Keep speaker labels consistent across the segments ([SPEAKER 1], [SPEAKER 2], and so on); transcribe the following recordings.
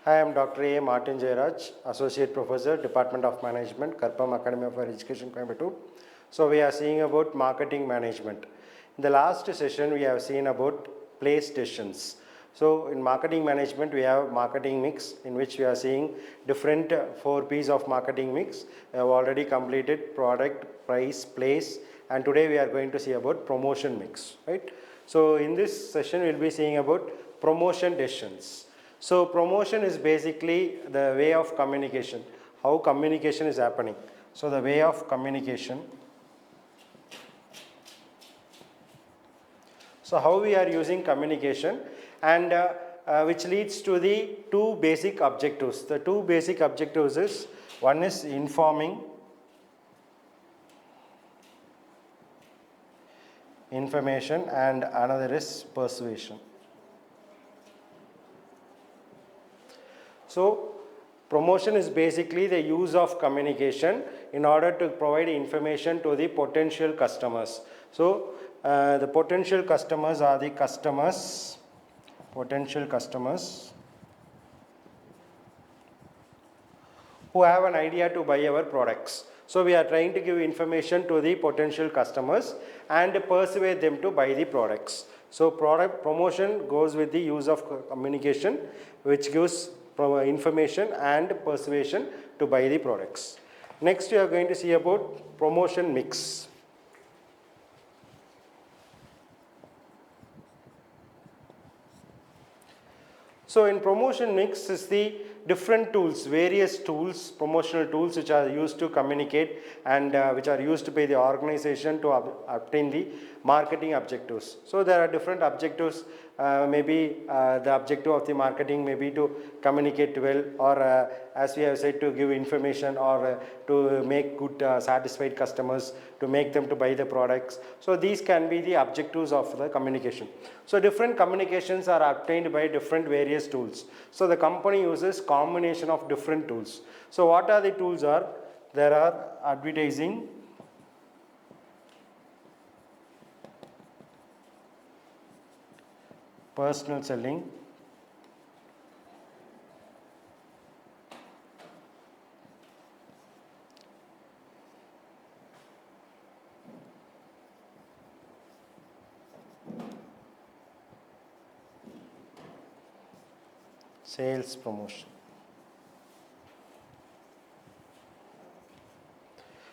[SPEAKER 1] Hi, I am Dr. A. Martin Jairaj, Associate Professor, Department of Management, Karpam Academy of Higher Education, Coimbatore. So we are seeing about marketing management. In the last session, we have seen about place decisions. So in marketing management, we have marketing mix, in which we are seeing different 4 P's of marketing mix. We have already completed product, price, place, and today we are going to see about promotion mix, right? So in this session, we will be seeing about promotion decisions. So promotion is basically the way of communication, how communication is happening. So the way of communication. So how we are using communication, and which leads to the two basic objectives. The two basic objectives is, one is informing, information, and another is persuasion. So promotion is basically the use of communication in order to provide information to the potential customers. So the potential customers are the potential customers who have an idea to buy our products. So we are trying to give information to the potential customers and persuade them to buy the products. So product promotion goes with the use of communication, which gives information and persuasion to buy the products. Next, we are going to see about promotion mix. So in promotion mix is the different tools, various tools, promotional tools which are used to communicate and which are used by the organization to obtain the marketing objectives. So there are different objectives. Maybe the objective of the marketing may be to communicate well, or as we have said, to give information, or to make good satisfied customers, to make them to buy the products. So these can be the objectives of the communication. So different communications are obtained by different various tools. So the company uses combination of different tools. So what are the tools are? There are advertising, personal selling, sales promotion.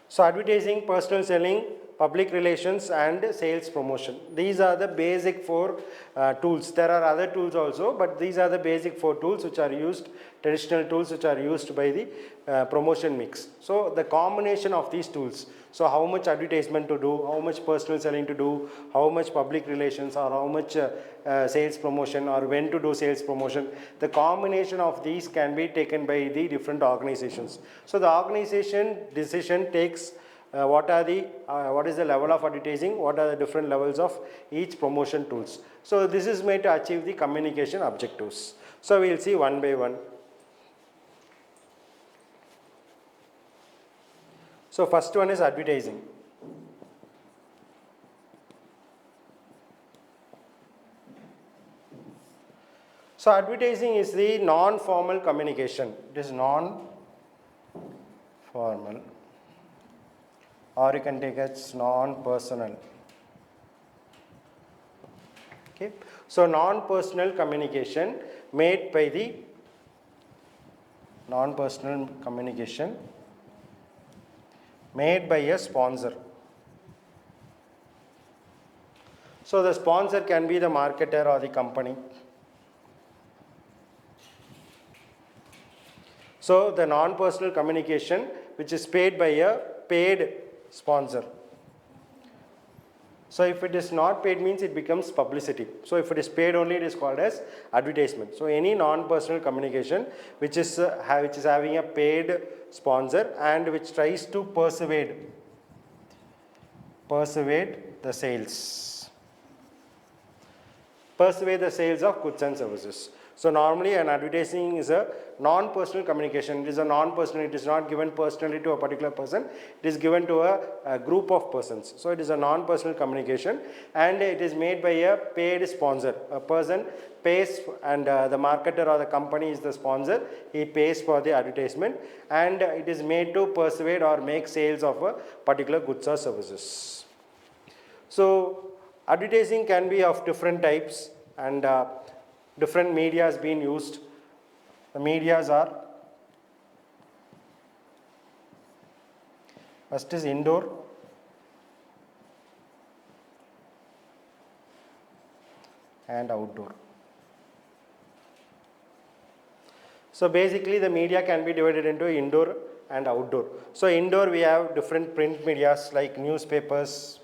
[SPEAKER 1] So advertising, personal selling, public relations, and sales promotion. These are the basic 4 tools. There are other tools also, but these are the basic 4 tools which are used, traditional tools which are used by the promotion mix. So the combination of these tools. So how much advertisement to do, how much personal selling to do, how much public relations, or how much sales promotion, or when to do sales promotion. The combination of these can be taken by the different organizations. So the organization decision takes what is the level of advertising, what are the different levels of each promotion tools. So this is made to achieve the communication objectives. So we will see one by one. So first one is advertising. So advertising is the non-formal communication. It is non-formal, or you can take it as non-personal. Okay. So non-personal communication made by the made by a sponsor. So the sponsor can be the marketer or the company. So the non-personal communication which is paid by a paid sponsor. So if it is not paid, means it becomes publicity. So if it is paid only, it is called as advertisement. So any non-personal communication which is having a paid sponsor and which tries to persuade the sales. Persuade the sales of goods and services. So normally an advertising is a non-personal communication. It is a non-personal, it is not given personally to a particular person, it is given to a group of persons. So it is a non-personal communication, and it is made by a paid sponsor. A person pays, and the marketer or the company is the sponsor, he pays for the advertisement, and it is made to persuade or make sales of a particular goods or services. So advertising can be of different types, and different media has been used. The medias are, first is indoor, and outdoor. So basically the media can be divided into indoor and outdoor. So indoor we have different print medias like newspapers,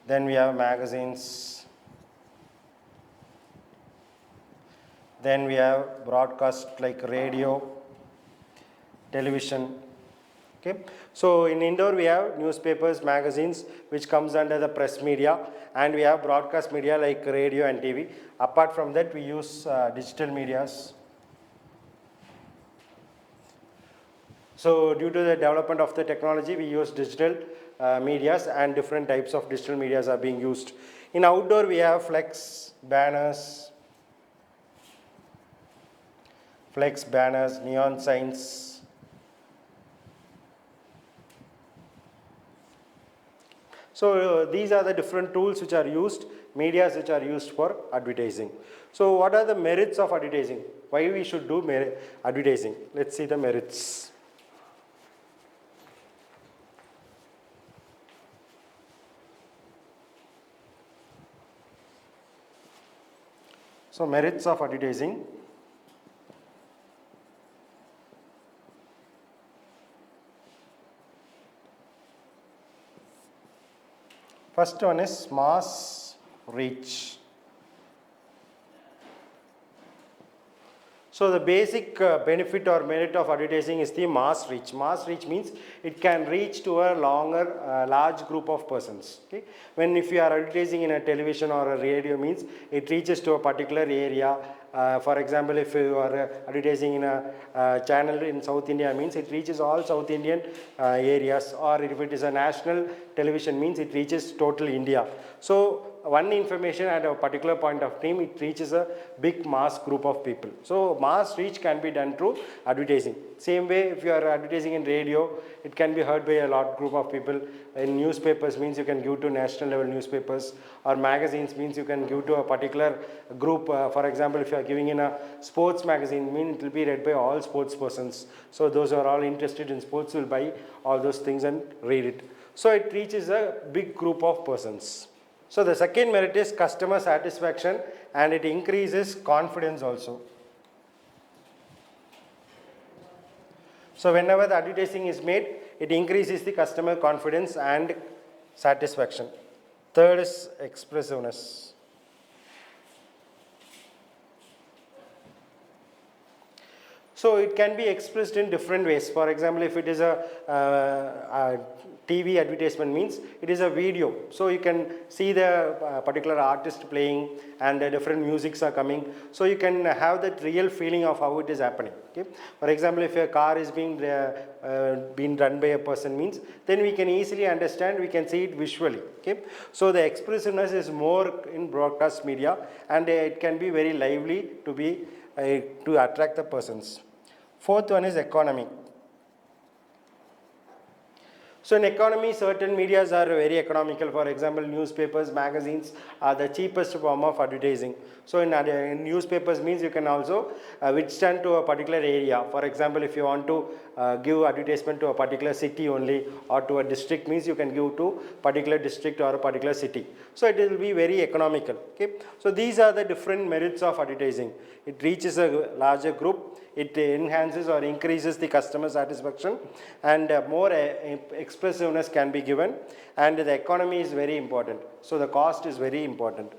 [SPEAKER 1] then we have magazines, then we have broadcast like radio, television. Okay. So in indoor we have newspapers, magazines, which comes under the press media, and we have broadcast media like radio and TV. Apart from that, we use digital medias. So due to the development of the technology, we use digital medias, and different types of digital medias are being used. In outdoor we have flex banners, neon signs. So these are the different tools which are used, medias which are used for advertising. So what are the merits of advertising? Why we should do advertising? Let's see the merits. So merits of advertising. First one is mass reach. So the basic benefit or merit of advertising is the mass reach. Mass reach means it can reach to a large group of persons. Okay? If you are advertising in a television or a radio, means it reaches to a particular area. For example, if you are advertising in a channel in South India, means it reaches all South Indian areas, or if it is a national television, means it reaches total India. So one information at a particular point of time, it reaches a big mass group of people. So mass reach can be done through advertising. Same way, if you are advertising in radio, it can be heard by a large group of people. In newspapers, means you can give to national level newspapers, or magazines, means you can give to a particular group. For example, if you are giving in a sports magazine, means it will be read by all sports persons. So those who are all interested in sports will buy all those things and read it. So it reaches a big group of persons. So the second merit is customer satisfaction, and it increases confidence also. So whenever the advertising is made, it increases the customer confidence and satisfaction. Third is expressiveness. So it can be expressed in different ways. For example, if it is a TV advertisement, means it is a video. So you can see the particular artist playing, and different musics are coming. So you can have that real feeling of how it is happening. Okay? For example, if a car is being run by a person, means then we can easily understand, we can see it visually. Okay? So the expressiveness is more in broadcast media, and it can be very lively to attract the persons. Fourth one is economy. So in economy, certain medias are very economical. For example, newspapers, magazines are the cheapest form of advertising. So in newspapers, means you can also withstand to a particular area. For example, if you want to give advertisement to a particular city only, or to a district, means you can give to particular district or a particular city. So it will be very economical. Okay? So these are the different merits of advertising. It reaches a larger group. It enhances or increases the customer satisfaction, and more expressiveness can be given, and the economy is very important. So the cost is very important.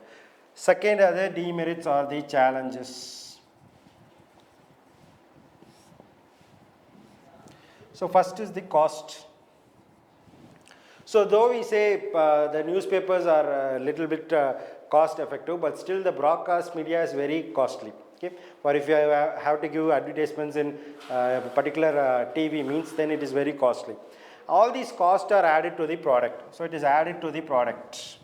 [SPEAKER 1] Second, other demerits are the challenges. So first is the cost. So though we say the newspapers are a little bit cost effective, but still the broadcast media is very costly. Okay, for if you have to give advertisements in particular TV means, then it is very costly. All these costs are added to the product, so it is added to the product.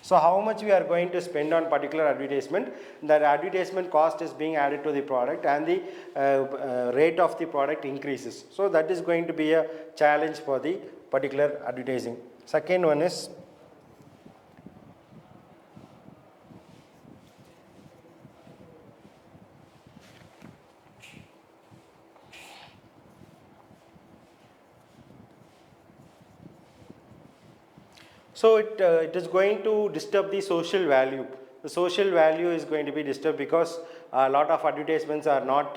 [SPEAKER 1] So how much we are going to spend on particular advertisement, that advertisement cost is being added to the product, and the rate of the product increases. So that is going to be a challenge for the particular advertising. Second one is so it is going to disturb the social value. The social value is going to be disturbed because a lot of advertisements are not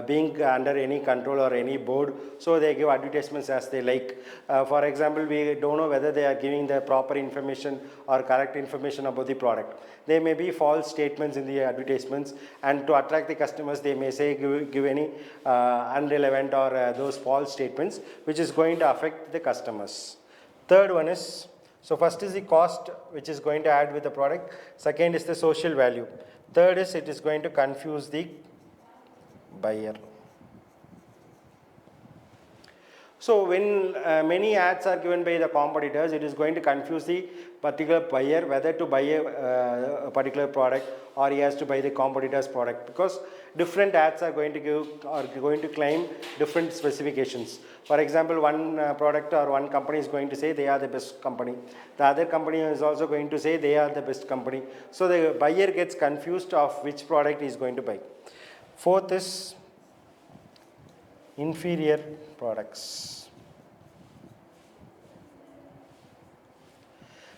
[SPEAKER 1] being under any control or any board, so they give advertisements as they like. For example, we don't know whether they are giving the proper information or correct information about the product. There may be false statements in the advertisements, and to attract the customers they may say give any irrelevant or those false statements, which is going to affect the customers. Third one is, so first is the cost which is going to add with the product, second is the social value, third is it is going to confuse the buyer. So when many ads are given by the competitors, it is going to confuse the particular buyer whether to buy a particular product or he has to buy the competitor's product, because different ads are going to give or going to claim different specifications. For example, one product or one company is going to say they are the best company. The other company is also going to say they are the best company. So the buyer gets confused of which product he is going to buy. Fourth is inferior products.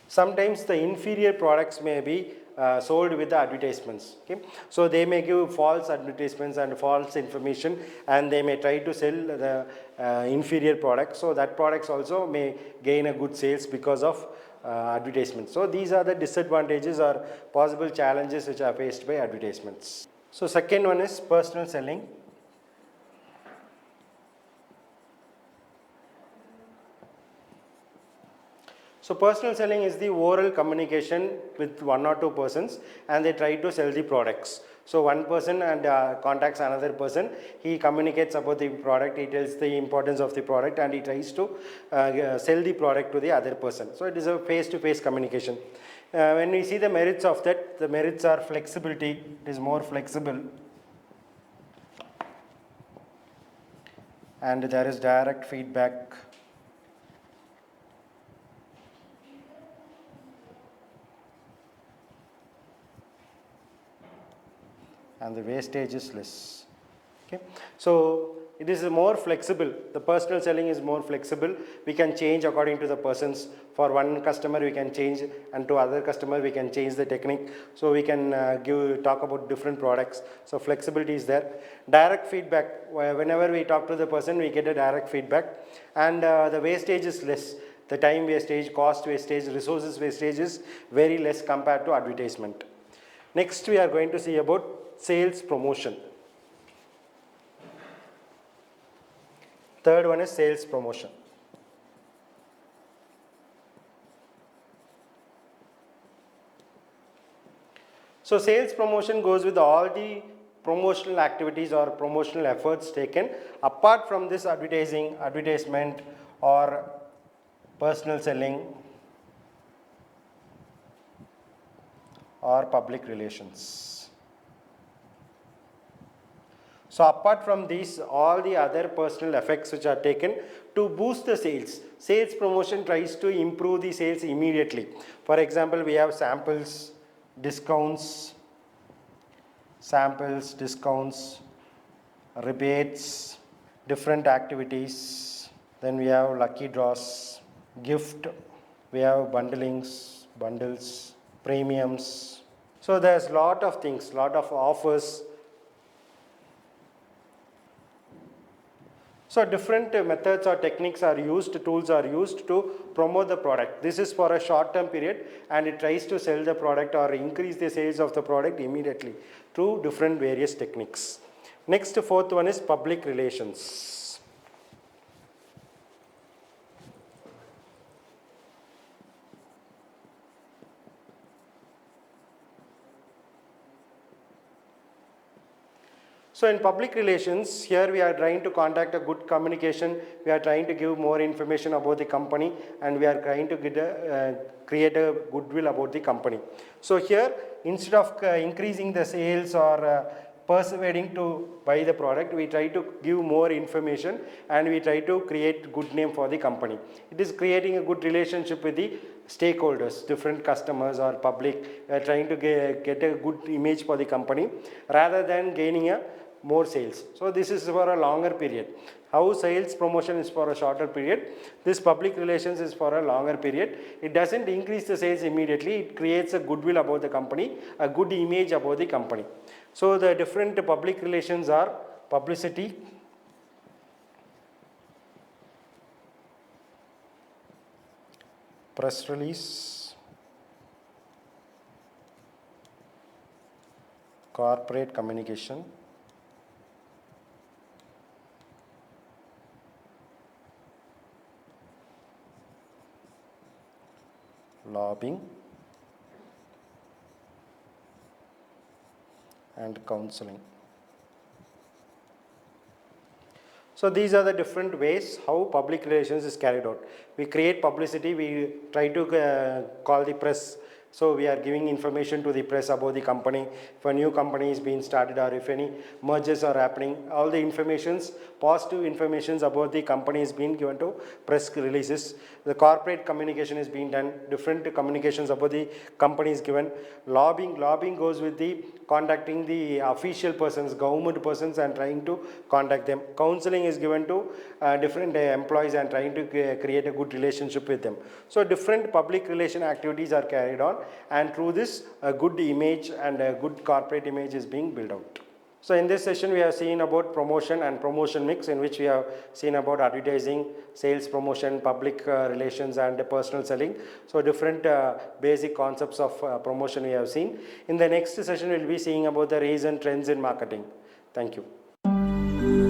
[SPEAKER 1] Sometimes the inferior products may be sold with the advertisements. Okay, so they may give false advertisements and false information, and they may try to sell the inferior product. So that products also may gain a good sales because of advertisements. So these are the disadvantages or possible challenges which are faced by advertisements. So second one is personal selling. So personal selling is the oral communication with one or two persons, and they try to sell the products. So one person and contacts another person, he communicates about the product, he tells the importance of the product, and he tries to sell the product to the other person. So it is a face-to-face communication. When we see the merits of that, the merits are flexibility, it is more flexible, and there is direct feedback. And the wastage is less. Okay, so it is more flexible. The personal selling is more flexible. We can change according to the persons. For one customer we can change, and to other customer we can change the technique. So we can talk about different products. So flexibility is there. Direct feedback. Whenever we talk to the person, we get a direct feedback, and the wastage is less. The time wastage, cost wastage, resources wastage is very less compared to advertisement. Next we are going to see about sales promotion. Third one is sales promotion. So sales promotion goes with all the promotional activities or promotional efforts taken apart from this advertisement or personal selling or public relations. So apart from these, all the other personal effects which are taken to boost the sales. Sales promotion tries to improve the sales immediately. For example, we have samples, discounts, rebates, different activities. Then we have lucky draws, gift, we have bundles, premiums. So there's lot of things, lot of offers. So different methods or techniques are used, tools are used to promote the product. This is for a short term period, and it tries to sell the product or increase the sales of the product immediately through different various techniques. Next, fourth one is public relations. So in public relations, here we are trying to conduct a good communication, we are trying to give more information about the company, and we are trying to create a goodwill about the company. So here, instead of increasing the sales or persuading to buy the product, we try to give more information and we try to create good name for the company. It is creating a good relationship with the stakeholders, different customers or public, trying to get a good image for the company rather than gaining a more sales. So this is for a longer period. How sales promotion is for a shorter period, this public relations is for a longer period. It doesn't increase the sales immediately, it creates a goodwill about the company, a good image about the company. So the different public relations are publicity, press release, corporate communication, lobbying, and counseling. So these are the different ways how public relations is carried out. We create publicity, we try to call the press. So we are giving information to the press about the company, if a new company is being started or if any mergers are happening, all the informations, positive informations about the company is being given to press releases. The corporate communication is being done, different communications about the company is given. Lobbying goes with the contacting the official persons, government persons, and trying to contact them. Counseling is given to different employees and trying to create a good relationship with them. So different public relation activities are carried on, and through this a good image and a good corporate image is being built out. So in this session we have seen about promotion and promotion mix, in which we have seen about advertising, sales promotion, public relations, and personal selling. So different basic concepts of promotion we have seen. In the next session we will be seeing about the recent trends in marketing. Thank you.